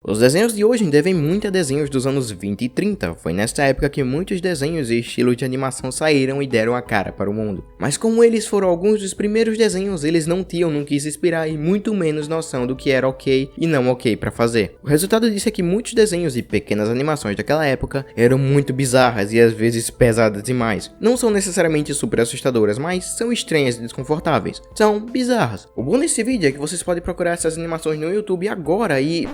Os desenhos de hoje devem muito a desenhos dos anos 20 e 30, foi nesta época que muitos desenhos e estilos de animação saíram e deram a cara para o mundo. Mas como eles foram alguns dos primeiros desenhos, eles não tinham no que se inspirar e muito menos noção do que era ok e não ok para fazer. O resultado disso é que muitos desenhos e pequenas animações daquela época eram muito bizarras e às vezes pesadas demais. Não são necessariamente super assustadoras, mas são estranhas e desconfortáveis. São bizarras. O bom desse vídeo é que vocês podem procurar essas animações no YouTube agora e...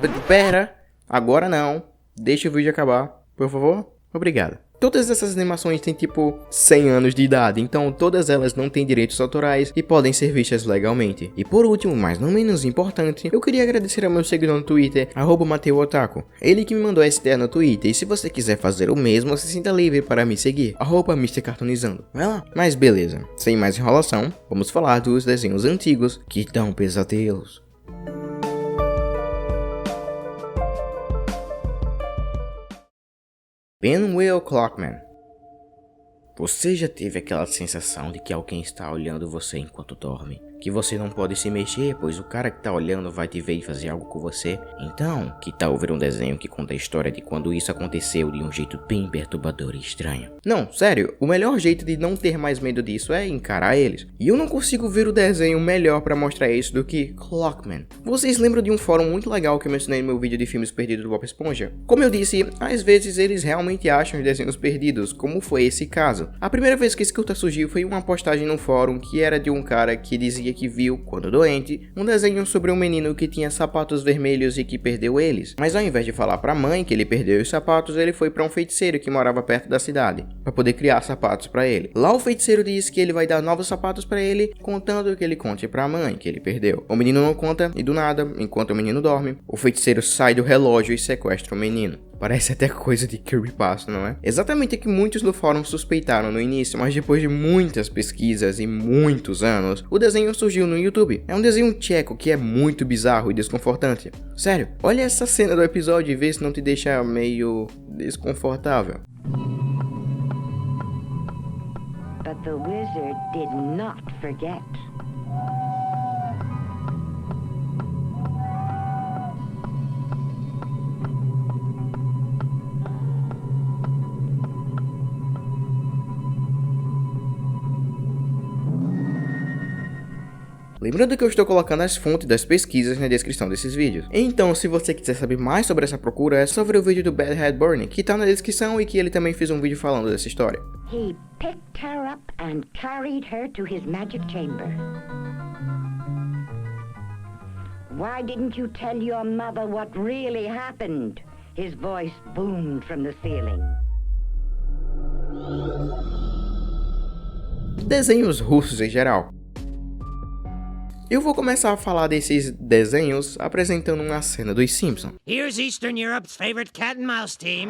Agora não. Deixa o vídeo acabar, por favor. Obrigado. Todas essas animações têm tipo 100 anos de idade, então todas elas não têm direitos autorais e podem ser vistas legalmente. E por último, mas não menos importante, eu queria agradecer ao meu seguidor no Twitter, @MateuOtaku. Ele que me mandou essa ideia no Twitter, e se você quiser fazer o mesmo, se sinta livre para me seguir, @MrCartoonizando. Vai lá. Mas beleza, sem mais enrolação, vamos falar dos desenhos antigos que dão pesadelos. Pinwheel Clockman. Você já teve aquela sensação de que alguém está olhando você enquanto dorme? Que você não pode se mexer, pois o cara que tá olhando vai te ver e fazer algo com você? Então, que tal ver um desenho que conta a história de quando isso aconteceu de um jeito bem perturbador e estranho? Não, sério, o melhor jeito de não ter mais medo disso é encarar eles. E eu não consigo ver o desenho melhor pra mostrar isso do que Clockman. Vocês lembram de um fórum muito legal que eu mencionei no meu vídeo de filmes perdidos do Bob Esponja? Como eu disse, às vezes eles realmente acham os desenhos perdidos, como foi esse caso. A primeira vez que esse curta surgiu foi uma postagem no fórum que era de um cara que dizia que viu, quando doente, um desenho sobre um menino que tinha sapatos vermelhos e que perdeu eles. Mas ao invés de falar pra mãe que ele perdeu os sapatos, ele foi pra um feiticeiro que morava perto da cidade, pra poder criar sapatos pra ele. Lá o feiticeiro diz que ele vai dar novos sapatos pra ele, contando que ele conte pra mãe que ele perdeu. O menino não conta e do nada, enquanto o menino dorme, o feiticeiro sai do relógio e sequestra o menino. Parece até coisa de creepypasta, não é? Exatamente o que muitos no fórum suspeitaram no início, mas depois de muitas pesquisas e muitos anos, o desenho surgiu no YouTube. É um desenho tcheco que é muito bizarro e desconfortante. Sério, olha essa cena do episódio e vê se não te deixa meio desconfortável. But the wizard did not forget. Lembrando que eu estou colocando as fontes das pesquisas na descrição desses vídeos. Então, se você quiser saber mais sobre essa procura, é só ver o vídeo do Bad Head Burning, que tá na descrição e que ele também fez um vídeo falando dessa história. He picked her up and carried her to his magic chamber. Why didn't you tell your mother what really happened? His voice boomed from the ceiling. Desenhos russos em geral. Eu vou começar a falar desses desenhos apresentando uma cena dos Simpsons. Here's Eastern Europe's favorite cat and mouse team.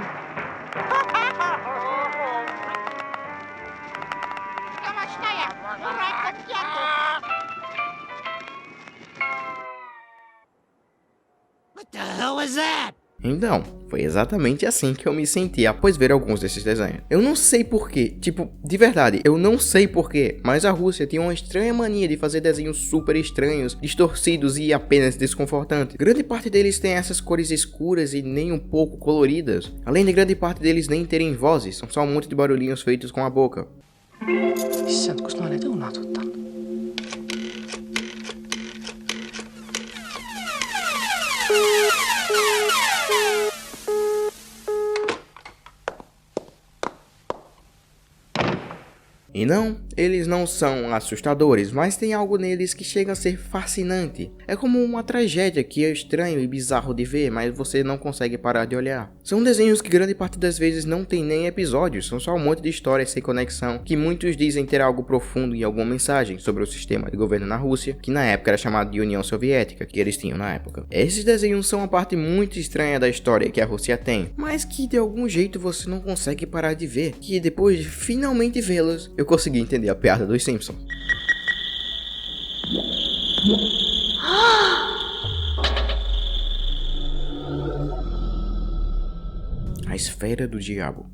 What the hell was that? Então, foi exatamente assim que eu me senti após ver alguns desses desenhos. Eu não sei porquê, tipo, de verdade, eu não sei porquê, mas a Rússia tinha uma estranha mania de fazer desenhos super estranhos, distorcidos e apenas desconfortantes. Grande parte deles tem essas cores escuras e nem um pouco coloridas, além de grande parte deles nem terem vozes, são só um monte de barulhinhos feitos com a boca. E não, eles não são assustadores, mas tem algo neles que chega a ser fascinante. É como uma tragédia que é estranho e bizarro de ver, mas você não consegue parar de olhar. São desenhos que grande parte das vezes não tem nem episódios, são só um monte de histórias sem conexão, que muitos dizem ter algo profundo e alguma mensagem sobre o sistema de governo na Rússia, que na época era chamado de União Soviética, que eles tinham na época. Esses desenhos são uma parte muito estranha da história que a Rússia tem, mas que de algum jeito você não consegue parar de ver, que depois de finalmente vê-los, eu consegui entender a piada dos Simpsons. A Esfera do Diabo.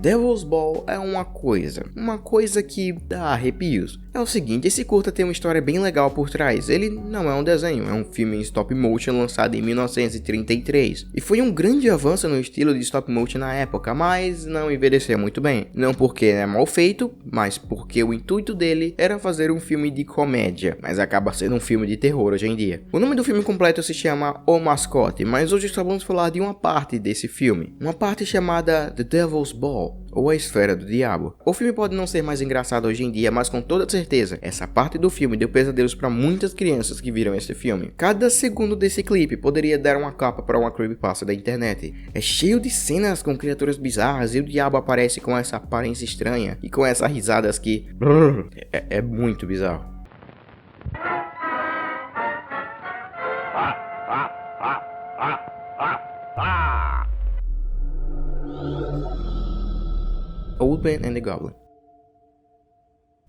Devil's Ball é uma coisa que dá arrepios. É o seguinte, esse curta tem uma história bem legal por trás. Ele não é um desenho, é um filme em stop motion lançado em 1933. E foi um grande avanço no estilo de stop motion na época, mas não envelheceu muito bem. Não porque é mal feito, mas porque o intuito dele era fazer um filme de comédia, mas acaba sendo um filme de terror hoje em dia. O nome do filme completo se chama O Mascote, mas hoje só vamos falar de uma parte desse filme. Uma parte chamada The Devil's Ball, ou A Esfera do Diabo. O filme pode não ser mais engraçado hoje em dia, mas com toda certeza, essa parte do filme deu pesadelos para muitas crianças que viram esse filme. Cada segundo desse clipe poderia dar uma capa para uma creepypasta da internet. É cheio de cenas com criaturas bizarras e o diabo aparece com essa aparência estranha e com essas risadas que... é muito bizarro. Old Man and the Goblin.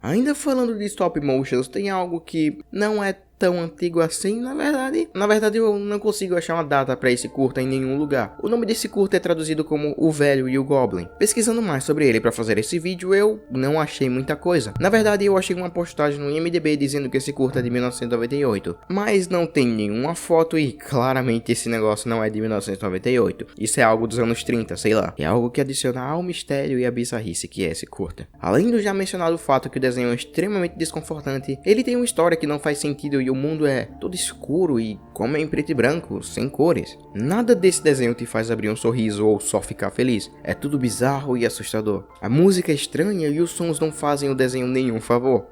Ainda falando de stop motions, tem algo que não é tão antigo assim, na verdade eu não consigo achar uma data para esse curta em nenhum lugar. O nome desse curta é traduzido como O Velho e o Goblin. Pesquisando mais sobre ele para fazer esse vídeo, eu não achei muita coisa. Na verdade, eu achei uma postagem no IMDb dizendo que esse curta é de 1998, mas não tem nenhuma foto e claramente esse negócio não é de 1998. Isso é algo dos anos 30, sei lá. É algo que adiciona ao mistério e à bizarrice que é esse curta. Além do já mencionado fato que o desenho é extremamente desconfortante, ele tem uma história que não faz sentido e o mundo é todo escuro e como é em preto e branco, sem cores. Nada desse desenho te faz abrir um sorriso ou só ficar feliz. É tudo bizarro e assustador. A música é estranha e os sons não fazem o desenho nenhum favor.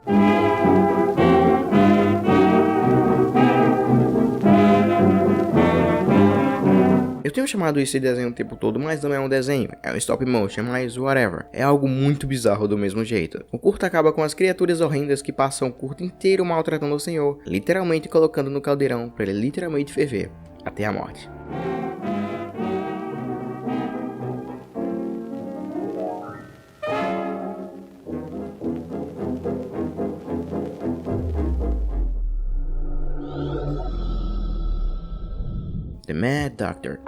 Eu tenho chamado esse desenho o tempo todo, mas não é um desenho, é um stop motion, mas whatever. É algo muito bizarro do mesmo jeito. O curto acaba com as criaturas horrendas que passam o curto inteiro maltratando o senhor, literalmente colocando no caldeirão para ele literalmente ferver até a morte. The Mad Doctor.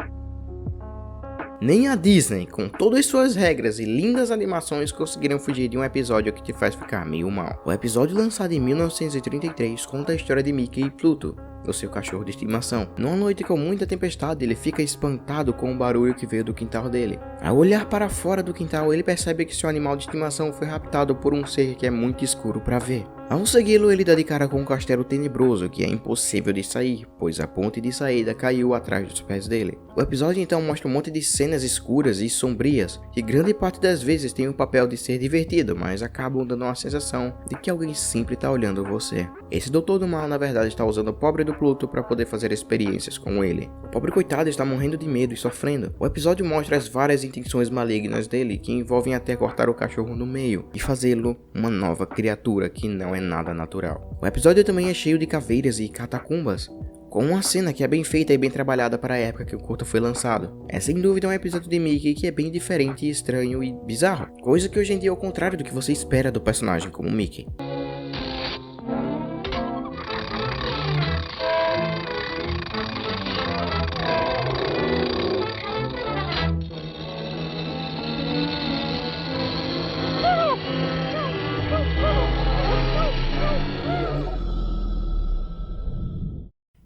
Nem a Disney, com todas as suas regras e lindas animações, conseguiram fugir de um episódio que te faz ficar meio mal. O episódio lançado em 1933 conta a história de Mickey e Pluto, o seu cachorro de estimação. Numa noite com muita tempestade, ele fica espantado com o barulho que veio do quintal dele. Ao olhar para fora do quintal, ele percebe que seu animal de estimação foi raptado por um ser que é muito escuro para ver. Ao segui-lo, ele dá de cara com um castelo tenebroso que é impossível de sair, pois a ponte de saída caiu atrás dos pés dele. O episódio então mostra um monte de cenas escuras e sombrias, que grande parte das vezes tem o papel de ser divertido, mas acabam dando uma sensação de que alguém sempre está olhando você. Esse doutor do mal na verdade está usando o pobre do Pluto para poder fazer experiências com ele. O pobre coitado está morrendo de medo e sofrendo. O episódio mostra as várias intenções malignas dele, que envolvem até cortar o cachorro no meio e fazê-lo uma nova criatura que não é nada natural. O episódio também é cheio de caveiras e catacumbas, com uma cena que é bem feita e bem trabalhada para a época que o curta foi lançado. É sem dúvida um episódio de Mickey que é bem diferente, estranho e bizarro, coisa que hoje em dia é o contrário do que você espera do personagem como Mickey.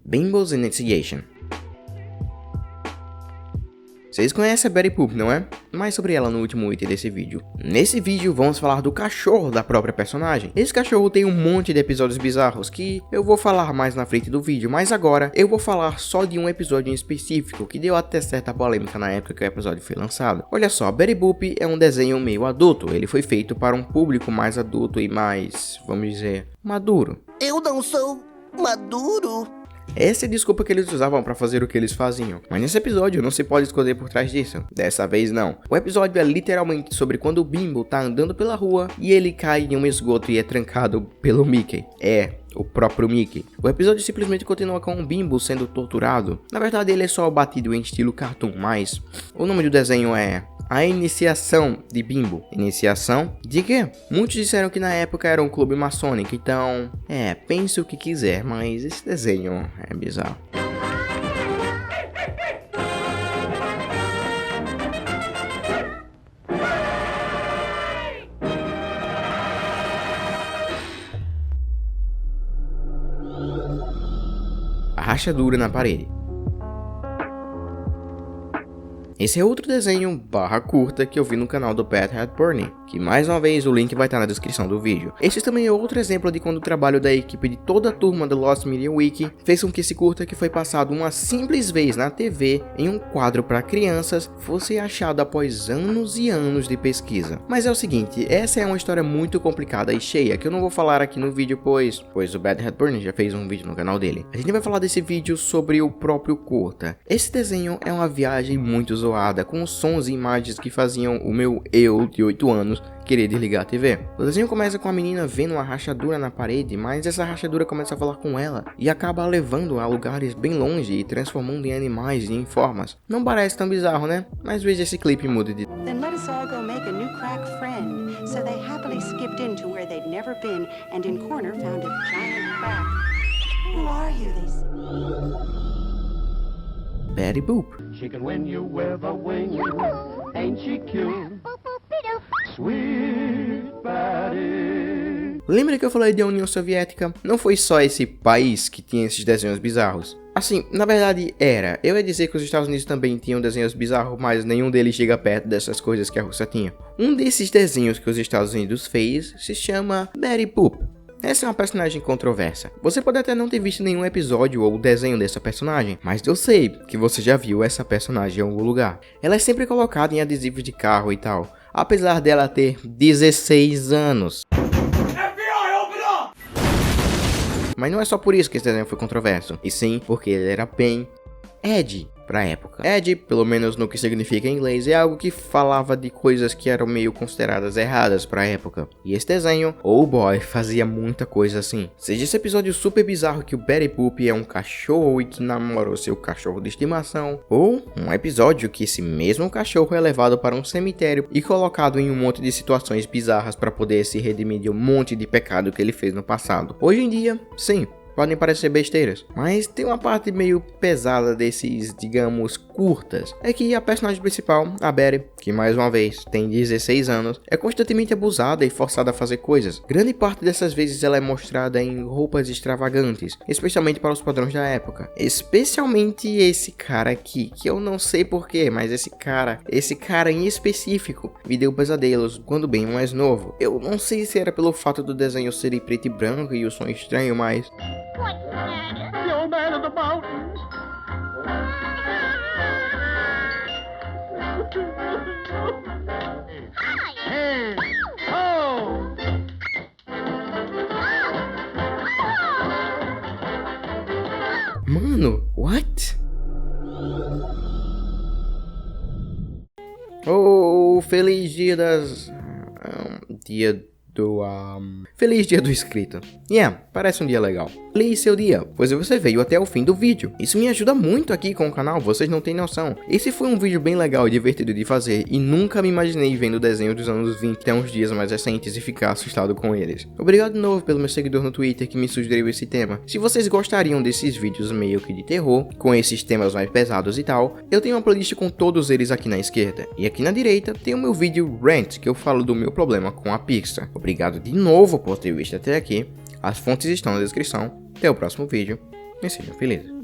Bimble's Initiation. Vocês conhecem a Betty Boop, não é? Mais sobre ela no último item desse vídeo. Nesse vídeo vamos falar do cachorro da própria personagem. Esse cachorro tem um monte de episódios bizarros que eu vou falar mais na frente do vídeo, mas agora eu vou falar só de um episódio em específico que deu até certa polêmica na época que o episódio foi lançado. Olha só, Betty Boop é um desenho meio adulto, ele foi feito para um público mais adulto e mais, vamos dizer, maduro. Eu não sou maduro. Essa é a desculpa que eles usavam para fazer o que eles faziam. Mas nesse episódio não se pode esconder por trás disso. Dessa vez não. O episódio é literalmente sobre quando o Bimbo tá andando pela rua e ele cai em um esgoto e é trancado pelo Mickey. O próprio Mickey. O episódio simplesmente continua com o Bimbo sendo torturado. Na verdade ele é só batido em estilo cartoon, mas o nome do desenho é A Iniciação de Bimbo. Iniciação de quê? Muitos disseram que na época era um clube maçônico, então... pense o que quiser, mas esse desenho é bizarro. rachadura na parede. Esse é outro desenho barra curta que eu vi no canal do Pat Hepburn, que mais uma vez o link vai estar na descrição do vídeo. Esse também é outro exemplo de quando o trabalho da equipe de toda a turma do Lost Media Week fez com que esse curta, que foi passado uma simples vez na TV em um quadro para crianças, fosse achado após anos e anos de pesquisa. Mas é o seguinte, essa é uma história muito complicada e cheia que eu não vou falar aqui no vídeo, pois o Pat Hepburn já fez um vídeo no canal dele. A gente vai falar desse vídeo sobre o próprio curta. Esse desenho é uma viagem muito zoada, com sons e imagens que faziam o meu eu de 8 anos querer desligar a TV. O desenho começa com a menina vendo uma rachadura na parede, mas essa rachadura começa a falar com ela e acaba levando a lugares bem longe e transformando em animais e em formas. Não parece tão bizarro, né? Mas veja esse clipe e mude de... Then let us all go make a new crack friend. So they happily skipped into where they'd never been and in corner found a giant crack. Who are you, they said. Betty Boop. She can win you with a wing. Ain't she cute? Sweet Betty. Lembra que eu falei da União Soviética? Não foi só esse país que tinha esses desenhos bizarros. Assim, na verdade era. Eu ia dizer que os Estados Unidos também tinham desenhos bizarros, mas nenhum deles chega perto dessas coisas que a Rússia tinha. Um desses desenhos que os Estados Unidos fez se chama Betty Boop. Essa é uma personagem controversa. Você pode até não ter visto nenhum episódio ou desenho dessa personagem, mas eu sei que você já viu essa personagem em algum lugar. Ela é sempre colocada em adesivos de carro e tal, apesar dela ter 16 anos. Mas não é só por isso que esse desenho foi controverso, e sim porque ele era bem edgy pra época. Edgy, pelo menos no que significa em inglês, é algo que falava de coisas que eram meio consideradas erradas pra época. E esse desenho, oh boy, fazia muita coisa assim. Seja esse episódio super bizarro que o Betty Boop é um cachorro e que namorou seu cachorro de estimação, ou um episódio que esse mesmo cachorro é levado para um cemitério e colocado em um monte de situações bizarras para poder se redimir de um monte de pecado que ele fez no passado. Hoje em dia, sim, podem parecer besteiras, mas tem uma parte meio pesada desses, digamos, curtas. É que a personagem principal, a Betty, que mais uma vez tem 16 anos, é constantemente abusada e forçada a fazer coisas. Grande parte dessas vezes ela é mostrada em roupas extravagantes, especialmente para os padrões da época. Especialmente esse cara aqui, que eu não sei porquê, mas esse cara em específico, me deu pesadelos quando bem mais novo. Eu não sei se era pelo fato do desenho ser em preto e branco e o som estranho, mas... The old man of the mountains. Hey! Oh! Mano, what? Oh, feliz dia das... Feliz dia do inscrito. Parece um dia legal. Feliz seu dia, pois você veio até o fim do vídeo. Isso me ajuda muito aqui com o canal, vocês não têm noção. Esse foi um vídeo bem legal e divertido de fazer, e nunca me imaginei vendo desenho dos anos 20 até uns dias mais recentes e ficar assustado com eles. Obrigado de novo pelo meu seguidor no Twitter que me sugeriu esse tema. Se vocês gostariam desses vídeos meio que de terror, com esses temas mais pesados e tal, eu tenho uma playlist com todos eles aqui na esquerda. E aqui na direita tem o meu vídeo Rant, que eu falo do meu problema com a Pixar. Obrigado de novo por ter visto até aqui. As fontes estão na descrição. Até o próximo vídeo e sejam felizes.